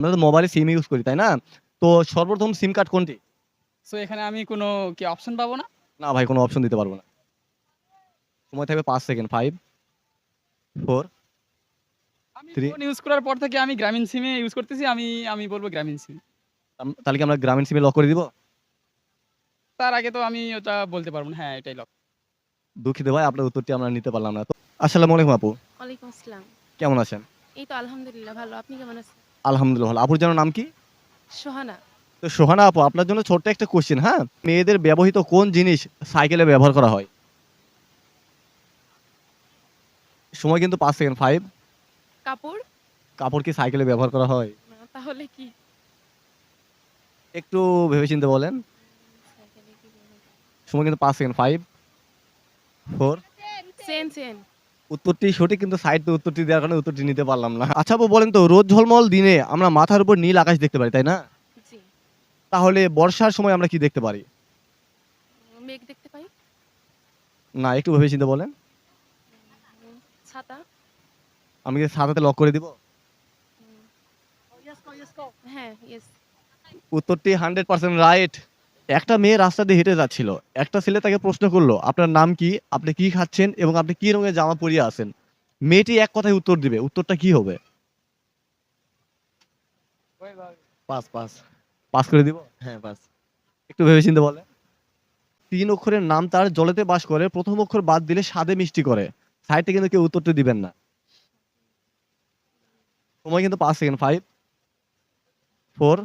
আমরা তো মোবাইলে সিম ইউজ করি, তাই না? তো সর্বপ্রথম সিম কার্ড কোনটি? সো এখানে আমি কোনো কি অপশন পাবো না? না ভাই, কোনো অপশন দিতে পারব না। সময় থাকবে ৫ সেকেন্ড। ৫, ৪, আমি ৩। ফোন ইউজ করার পর থেকে আমি গ্রামীণ সিমে ইউজ করতেছি। আমি বলব গ্রামীণ সিম। তাহলে কি আমরা গ্রামীণ সিমে লক করে দিব? তার আগে তো আমি ওটা বলতে পারব না। হ্যাঁ, এটাই লক। দুঃখিত ভাই, আপনার উত্তরটি আমরা নিতে পারলাম না। তো আসসালামু আলাইকুম আপু। ওয়ালাইকুম আসসালাম। কেমন আছেন? এই তো আলহামদুলিল্লাহ ভালো। আপনি কেমন আছেন? আলহামদুলিল্লাহ ভালো। আপুর যেন নাম কি? সোহানা। তো সোহানা আপু, আপনার জন্য ছোট্ট একটা কোয়েশ্চেন, হ্যাঁ? মেয়েদের ব্যবহৃত কোন জিনিস সাইকেলে ব্যবহার করা হয়? সময় কিন্তু ৫ সেকেন্ড। ৫। কাপড়? কাপড় কি সাইকেলে ব্যবহার করা হয়? না তাহলে কি? একটু ভেবেচিন্তে বলেন। সাইকেলে কি ব্যবহার করে? সময় কিন্তু ৫ সেকেন্ড। ৫, ৪। চেন। উত্তরটি সঠিক, কিন্তু সাইড তো উত্তরটি দেওয়ার কারণে উত্তরটি নিতে পারলাম না। আচ্ছা আপু বলেন তো, রোদ ঝলমল দিনে আমরা মাথার উপর নীল আকাশ দেখতে পারি, তাই না? জি। তাহলে বর্ষার সময় আমরা কি দেখতে পারি? মেঘ দেখতে পাই। না, একটু ভেবেচিন্তে বলেন। ছাতা? আমি কি ছাতাতে লক করে দিব? উম, হ্যাঁ, ইয়েস। উত্তরটি 100% রাইট। একটা মেয়ে রাস্তা দিয়ে হেঁটে যাচ্ছিল। একটা ছেলে তাকে প্রশ্ন করলো, "আপনার নাম কি? আপনি কি খাচ্ছেন? এবং আপনি কি রঙের জামা পরিয়ে আছেন?" মেয়েটি এক কথায় উত্তর দিবে। উত্তরটা কি হবে? Pass, pass. পাস করে দিব? হ্যাঁ, বাস। একটু ভেবেচিন্তে বলেন। ৩ অক্ষরের নাম তার, জলেতে বাস করে। ১ম অক্ষর বাদ দিলে স্বাদে মিষ্টি করে। সাইডে কিন্তু কেউ উত্তরটি দিবেন না। সময় কিন্তু ৫ সেকেন্ড। ৫, ৪।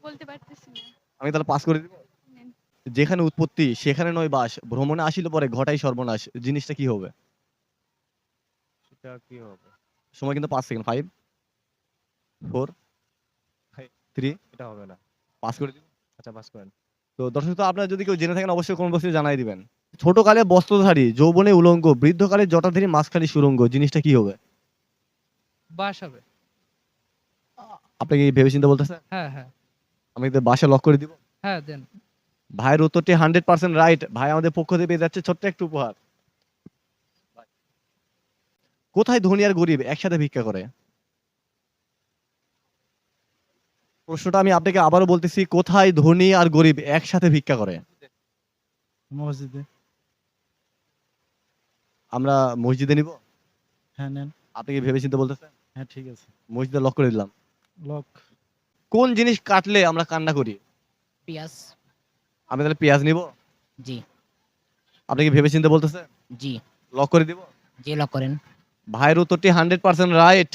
বলতে পারতেছি না। আমি তাহলে পাস করে দিব? নেন। যেখানে উৎপত্তি সেখানে নয় বাস, ভ্রমণে আসিলে পরে ঘটাই সর্বনাশ। জিনিসটা কি হবে? সেটা কি হবে? সময় কিন্তু ৫ সেকেন্ড। ৫, ৪, ভাই ৩। এটা হবে না। পাস করে দিব? আচ্ছা, পাস করেন। তো দর্শক, তো আপনারা যদি কেউ জেনে থাকেন অবশ্যই কমেন্ট বক্সে জানাই দিবেন। ছোটকালে বস্ত্রধারী, যৌবনে উলঙ্গ, বৃদ্ধকালে জটাধারী, মাঝখানে সুড়ঙ্গ। জিনিসটা কি হবে? বাস হবে। আপনি কি ভেবেচিন্তে বলতেছেন? হ্যাঁ, হ্যাঁ। আমি কি বাসা লক করে দিব? হ্যাঁ, দেন। ভাইয়ের উত্তরটি 100% রাইট। ভাই আমাদের পক্ষ থেকে পেয়ে যাচ্ছে ছোট্ট একটু উপহার। কোথায় ধনী আর গরিব একসাথে ভিক্ষা করে? প্রশ্নটা আমি আপনাকে আবারও বলতেছি, কোথায় ধনী আর গরিব একসাথে ভিক্ষা করে? মসজিদে। আমরা মসজিদে নিব? হ্যাঁ, নেন। আপনি কি ভেবেচিন্তে বলতেছেন? হ্যাঁ, ঠিক আছে। মসজিদে লক করে দিলাম। লক। কোন জিনিস কাটলে আমরা কান্না করি? পিয়াজ। আমি তাহলে পেঁয়াজ নিব? জি, আপনি কি ভেবেচিন্তে বলতেছেন? জি, লক করে দিব? জি লক করেন। ভাইয়ের উত্তরটি 100% রাইট।